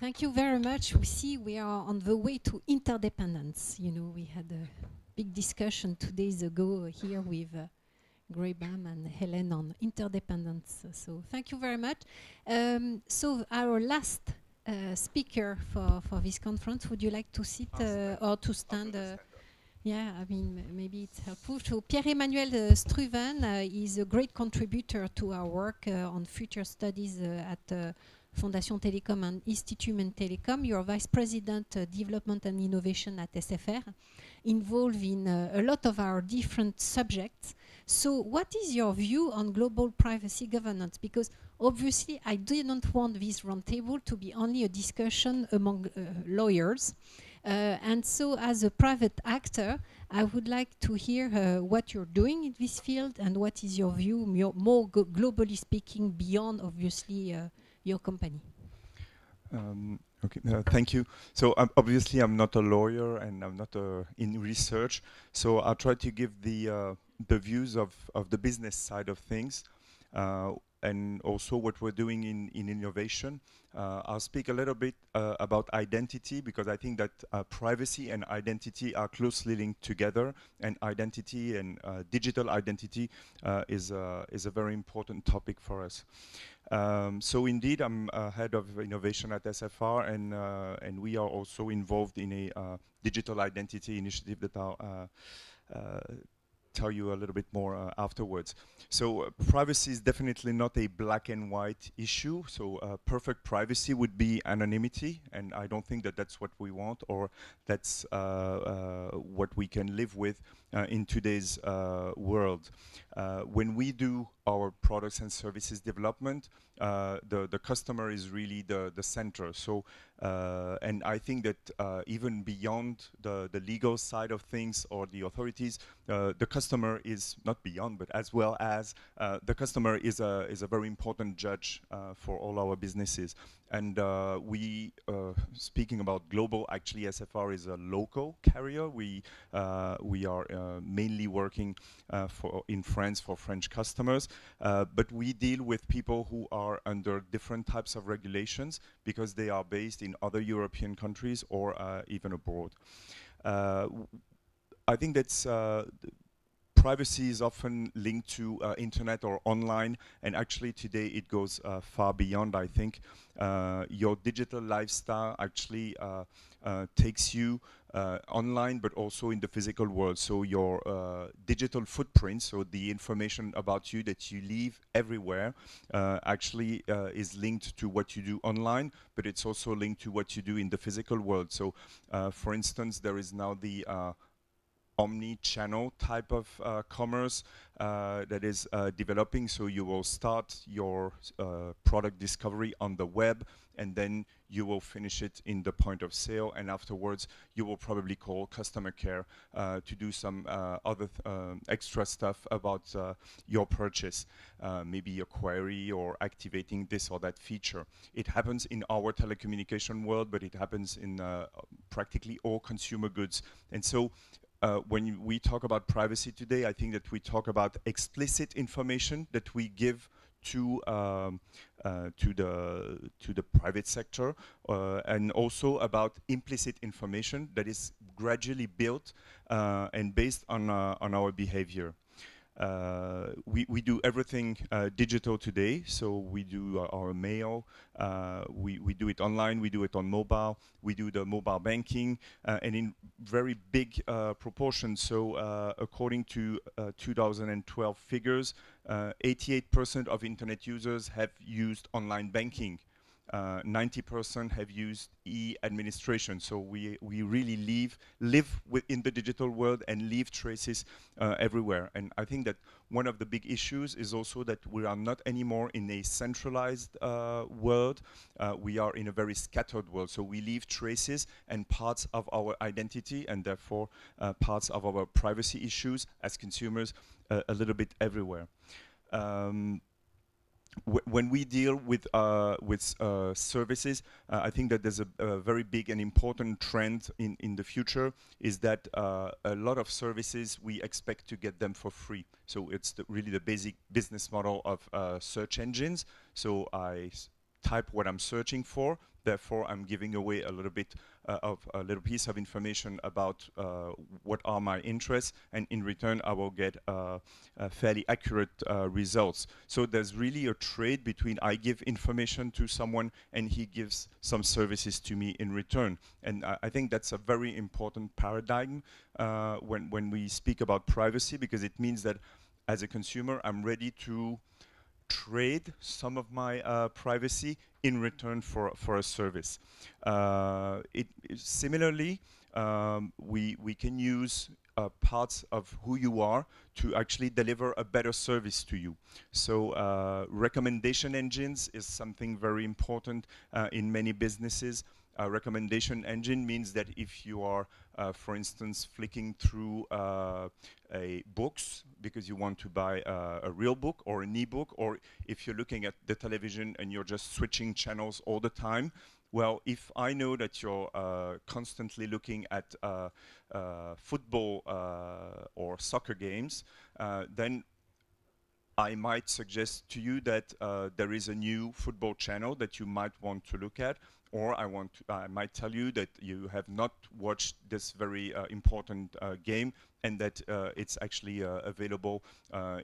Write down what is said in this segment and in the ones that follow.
Thank you very much. We see we are on the way to interdependence. You know, we had a big discussion 2 days ago here with Graybam and Helen on interdependence. So thank you very much. So our last speaker for this conference, would you like to sit or to stand? Yeah, I mean, maybe it's helpful. So Pierre-Emmanuel Struyven is a great contributor to our work on future studies at Fondation Télécom and Institut Mines-Télécom. You're Vice President Development and Innovation at SFR, involved in a lot of our different subjects. So what is your view on global privacy governance? Because obviously I didn't want this roundtable to be only a discussion among lawyers. And so as a private actor, I would like to hear what you're doing in this field and what is your view, more globally speaking, beyond obviously your company. Okay, thank you. So obviously I'm not a lawyer and I'm not in research, so I'll try to give the views of the business side of things and also what we're doing in innovation. I'll speak a little bit about identity, because I think that privacy and identity are closely linked together, and identity and digital identity is a very important topic for us. So indeed, I'm head of innovation at SFR, and we are also involved in a digital identity initiative that I'll tell you a little bit more afterwards. So privacy is definitely not a black and white issue. So perfect privacy would be anonymity, and I don't think that that's what we want, or that's what we can live with in today's world. When we do our products and services development, the customer is really the center. So, and I think that even beyond the legal side of things or the authorities, the customer is not beyond, but as well as the customer is a very important judge for all our businesses. And we, speaking about global, actually SFR is a local carrier. We are mainly working in France for French customers, but we deal with people who are under different types of regulations because they are based in other European countries or even abroad. I think that's privacy is often linked to internet or online, and actually today it goes far beyond, I think. Your digital lifestyle actually takes you online, but also in the physical world. So your digital footprint, so the information about you that you leave everywhere, actually is linked to what you do online, but it's also linked to what you do in the physical world. So for instance, there is now the omni-channel type of commerce that is developing. So you will start your product discovery on the web, and then you will finish it in the point of sale, and afterwards you will probably call customer care to do some other extra stuff about your purchase, maybe a query or activating this or that feature. It happens in our telecommunication world, but it happens in practically all consumer goods. And so when we talk about privacy today, I think that we talk about explicit information that we give to the private sector, and also about implicit information that is gradually built and based on our behavior. We do everything digital today, so we do our mail, we do it online, we do it on mobile, we do the mobile banking, and in very big proportions. So according to 2012 figures, 88% of internet users have used online banking. 90% have used e-administration. So we really live within the digital world and leave traces everywhere. And I think that one of the big issues is also that we are not anymore in a centralized world. We are in a very scattered world. So we leave traces and parts of our identity, and therefore parts of our privacy issues as consumers a little bit everywhere. When we deal with services, I think that there's a very big and important trend in the future, is that a lot of services we expect to get them for free. So it's really the basic business model of search engines. So I type what I'm searching for, Therefore, I'm giving away a little bit of a little piece of information about what are my interests, and in return, I will get fairly accurate results. So there's really a trade between I give information to someone and he gives some services to me in return. And I think that's a very important paradigm when we speak about privacy, because it means that as a consumer, I'm ready to trade some of my privacy in return for a service. Similarly, we can use parts of who you are to actually deliver a better service to you. So recommendation engines is something very important in many businesses. A recommendation engine means that if you are, for instance, flicking through books because you want to buy a real book or an e-book, or if you're looking at the television and you're just switching channels all the time, well, if I know that you're constantly looking at football or soccer games, then I might suggest to you that there is a new football channel that you might want to look at, or I might tell you that you have not watched this very important game, and that it's actually available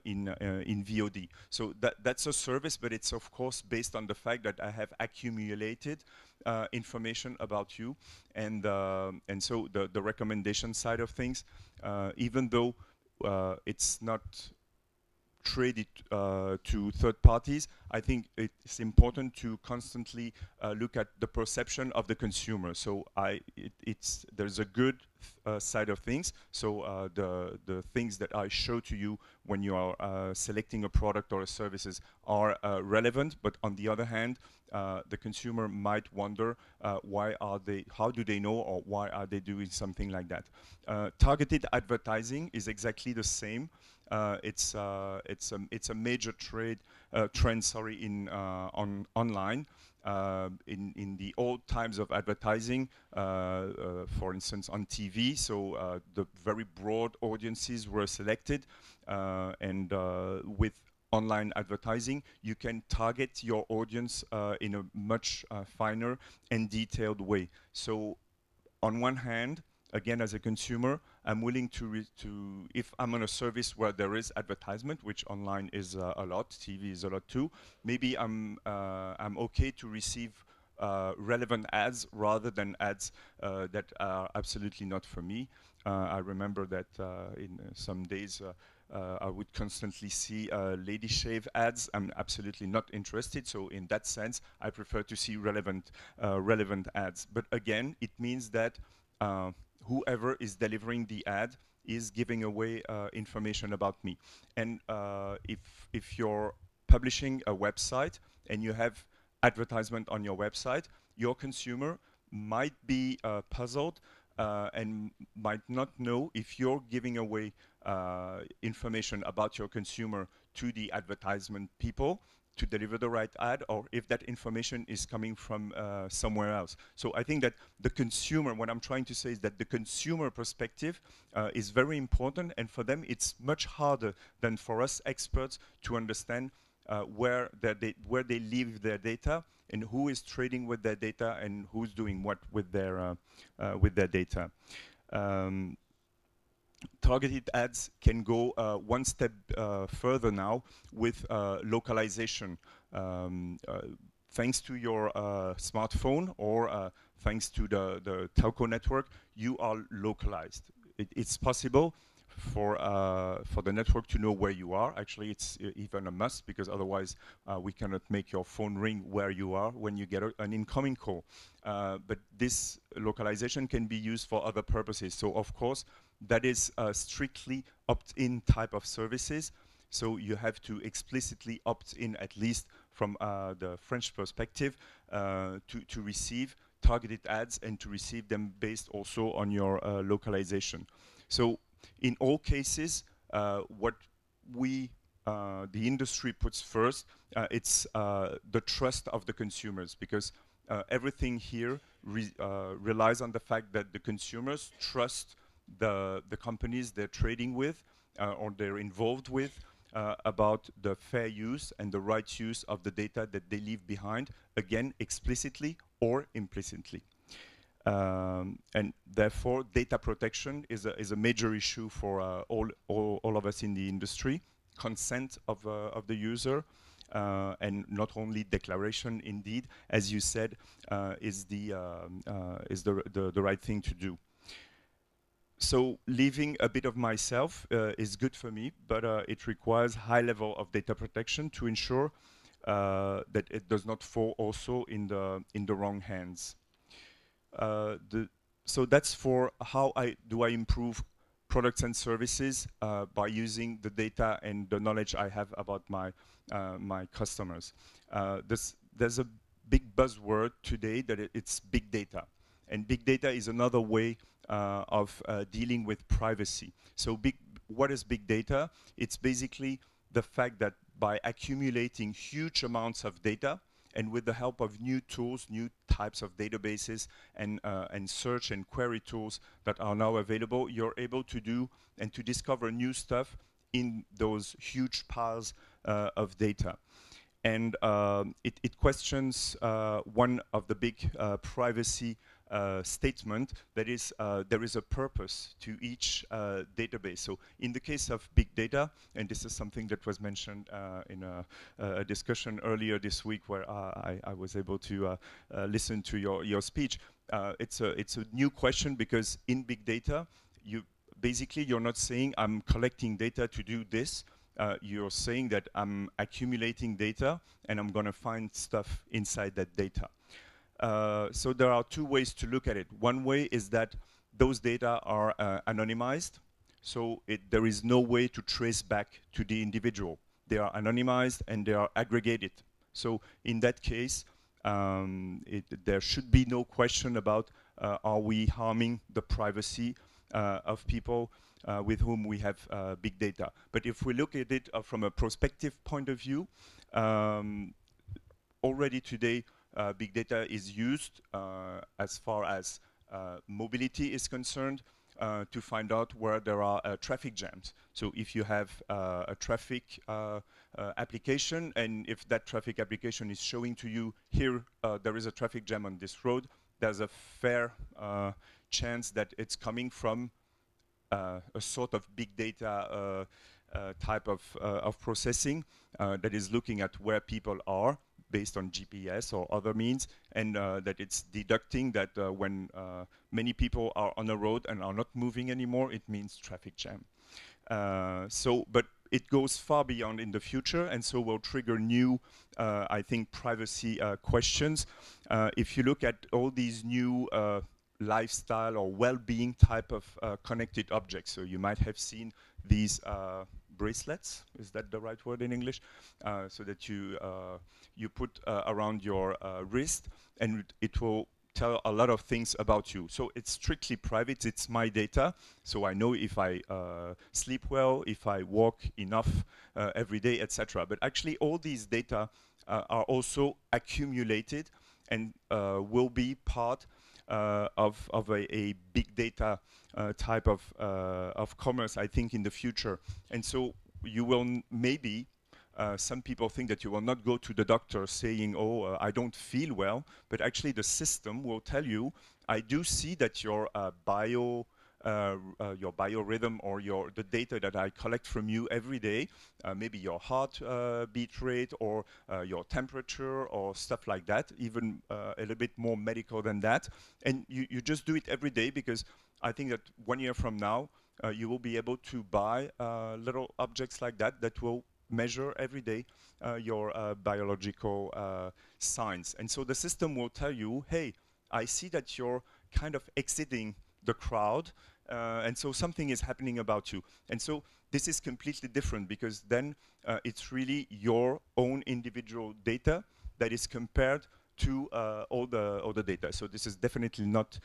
in VOD. So that's a service, but it's of course based on the fact that I have accumulated information about you, and so the recommendation side of things, even though it's not traded to third parties, I think it's important to constantly look at the perception of the consumer. So there's a good side of things. So the things that I show to you when you are selecting a product or a services are relevant, but on the other hand, the consumer might wonder how do they know, or why are they doing something like that. Targeted advertising is exactly the same. It's a major trend, sorry, online. In the old times of advertising, for instance, on TV, so the very broad audiences were selected, and with online advertising, you can target your audience in a much finer and detailed way. So on one hand, again, as a consumer, I'm willing to if I'm on a service where there is advertisement, which online is a lot, TV is a lot too, maybe I'm okay to receive relevant ads rather than ads that are absolutely not for me. I remember that in some days I would constantly see lady shave ads. I'm absolutely not interested. So in that sense, I prefer to see relevant ads. But again, it means that whoever is delivering the ad is giving away information about me. And if you're publishing a website and you have advertisement on your website, your consumer might be puzzled and might not know if you're giving away information about your consumer to the advertisement people to deliver the right ad, or if that information is coming from somewhere else. So I think that the consumer, what I'm trying to say is that the consumer perspective is very important, and for them it's much harder than for us experts to understand where they leave their data and who is trading with their data and who's doing what with their data. Targeted ads can go one step further now with localization. Thanks to your smartphone or thanks to the telco network, you are localized. It's possible for the network to know where you are. Actually, it's even a must, because otherwise we cannot make your phone ring where you are when you get an incoming call. But this localization can be used for other purposes. So of course, that is strictly opt-in type of services. So you have to explicitly opt in, at least from the French perspective, to receive targeted ads and to receive them based also on your localization. So in all cases, what the industry puts first, it's the trust of the consumers, because everything here relies on the fact that the consumers trust the companies they're trading with or they're involved with about the fair use and the right use of the data that they leave behind, again, explicitly or implicitly. And therefore, data protection is a major issue for all of us in the industry. Consent of the user, and not only declaration, indeed, as you said, is the right thing to do. So leaving a bit of myself is good for me, but it requires high level of data protection to ensure that it does not fall also in the wrong hands. So that's for how I improve products and services by using the data and the knowledge I have about my customers. There's a big buzzword today that it's big data, and big data is another way of dealing with privacy. So what is big data? It's basically the fact that by accumulating huge amounts of data, and with the help of new tools, new types of databases, and search and query tools that are now available, you're able to do and to discover new stuff in those huge piles of data. And it questions one of the big privacy statement, that is there is a purpose to each database. So in the case of big data, and this is something that was mentioned in a discussion earlier this week where I was able to listen to your speech, it's a new question, because in big data, you're not saying I'm collecting data to do this. You're saying that I'm accumulating data and I'm going to find stuff inside that data. So there are two ways to look at it. One way is that those data are anonymized, so there is no way to trace back to the individual. They are anonymized and they are aggregated. So in that case, there should be no question about are we harming the privacy of people with whom we have big data. But if we look at it from a prospective point of view, already today big data is used as far as mobility is concerned to find out where there are traffic jams. So if you have a traffic application, and if that traffic application is showing to you, here there is a traffic jam on this road, there's a fair chance that it's coming from a sort of big data type of processing that is looking at where people are based on GPS or other means, and that it's deducting that when many people are on a road and are not moving anymore, it means traffic jam. But it goes far beyond in the future, and so will trigger new, I think, privacy questions. If you look at all these new lifestyle or well-being type of connected objects, so you might have seen these bracelets, is that the right word in English? So that you put around your wrist, and it will tell a lot of things about you. So it's strictly private, it's my data, so I know if I sleep well, if I walk enough every day, etc. But actually all these data are also accumulated and will be part of a big data type of commerce, I think, in the future. And so you will maybe, some people think that you will not go to the doctor saying, oh, I don't feel well, but actually the system will tell you, I do see that your biorhythm or the data that I collect from you every day, maybe your heart beat rate or your temperature or stuff like that, even a little bit more medical than that. And you just do it every day, because I think that 1 year from now, you will be able to buy little objects like that that will measure every day your biological signs. And so the system will tell you, hey, I see that you're kind of exiting the crowd, and so something is happening about you. And so this is completely different, because then it's really your own individual data that is compared to all the data. So this is definitely not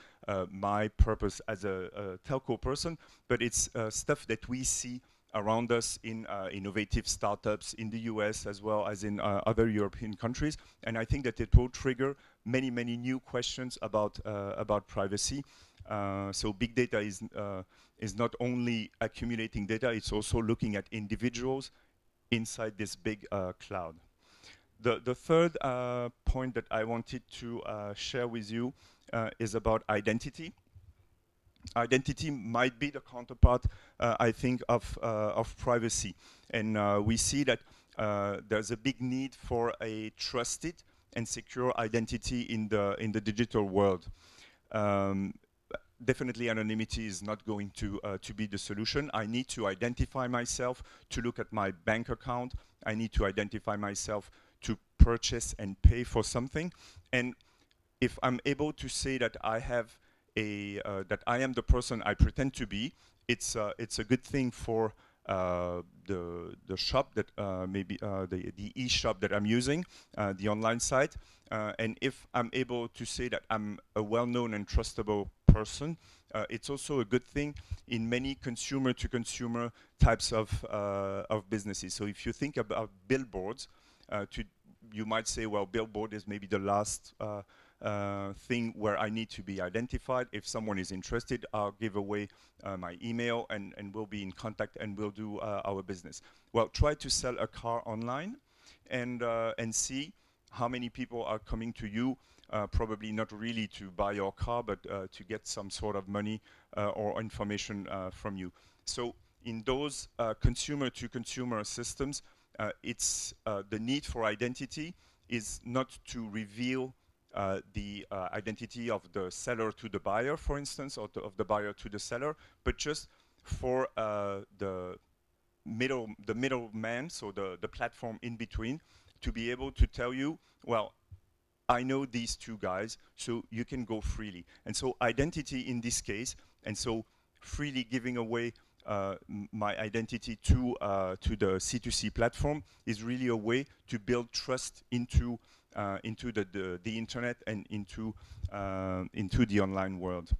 my purpose as a telco person, but it's stuff that we see around us in innovative startups in the US as well as in other European countries. And I think that it will trigger many, many new questions about privacy. So big data is not only accumulating data, it's also looking at individuals inside this big cloud. The third point that I wanted to share with you is about identity. Identity might be the counterpart, I think, of privacy. And we see that there's a big need for a trusted and secure identity in the digital world. Um, Definitely anonymity is not going to be the solution. I need to identify myself to look at my bank account. I need to identify myself to purchase and pay for something. And if I'm able to say that I have that I am the person I pretend to be, it's a good thing for the shop that maybe the e-shop that I'm using, the online site. And if I'm able to say that I'm a well-known and trustable person, it's also a good thing in many consumer-to-consumer types of businesses. So if you think about billboards, you might say, well, billboard is maybe the last thing where I need to be identified. If someone is interested, I'll give away my email and we'll be in contact and we'll do our business. Well, try to sell a car online and see how many people are coming to you, probably not really to buy your car, but to get some sort of money or information from you. So in those consumer-to-consumer systems, it's the need for identity is not to reveal the identity of the seller to the buyer, for instance, or of the buyer to the seller, but just for the middleman, so the platform in between, to be able to tell you, well, I know these two guys, so you can go freely. And so identity in this case, and so freely giving away my identity to the C2C platform is really a way to build trust into the internet and into the online world.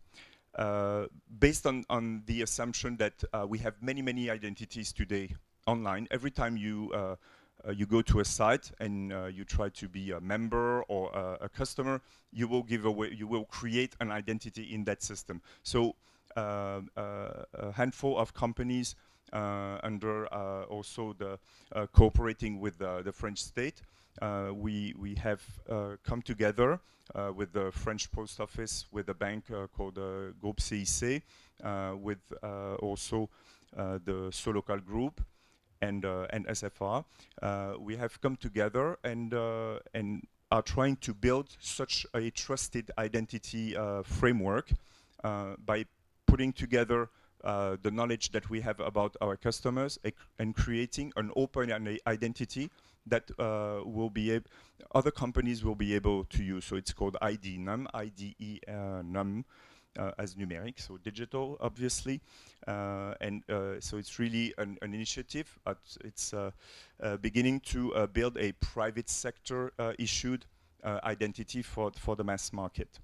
Based on the assumption that we have many identities today online, every time you go to a site and you try to be a member or a customer, you will create an identity in that system. So a handful of companies under also the cooperating with the French state, we have come together with the French Post Office, with a bank called Groupe CIC, with also the Solocal Group and SFR. We have come together and are trying to build such a trusted identity framework by putting together the knowledge that we have about our customers and creating an open identity that other companies will be able to use. So it's called ID-NUM, IDE-NUM, as numeric, so digital, obviously. So it's really an initiative. It's beginning to build a private sector issued identity for the mass market.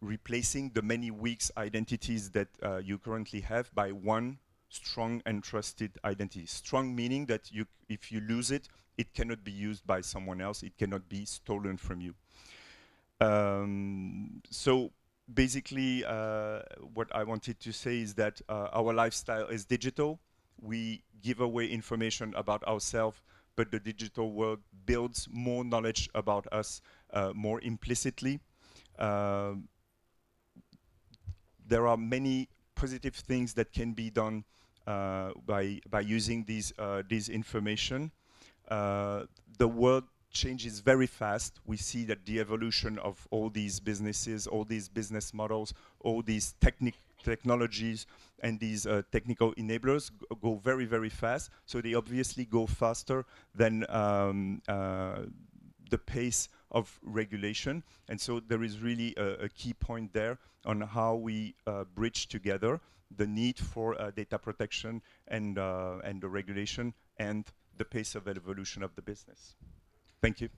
Replacing the many weak identities that you currently have by one strong and trusted identity. Strong meaning that if you lose it, it cannot be used by someone else, it cannot be stolen from you. So basically, what I wanted to say is that our lifestyle is digital. We give away information about ourselves, but the digital world builds more knowledge about us more implicitly. There are many positive things that can be done by using these information. The world changes very fast. We see that the evolution of all these businesses, all these business models, all these technologies and these technical enablers go very fast. So they obviously go faster than the pace of regulation. And so there is really a key point there on how we bridge together the need for data protection and the regulation and the pace of evolution of the business. Thank you.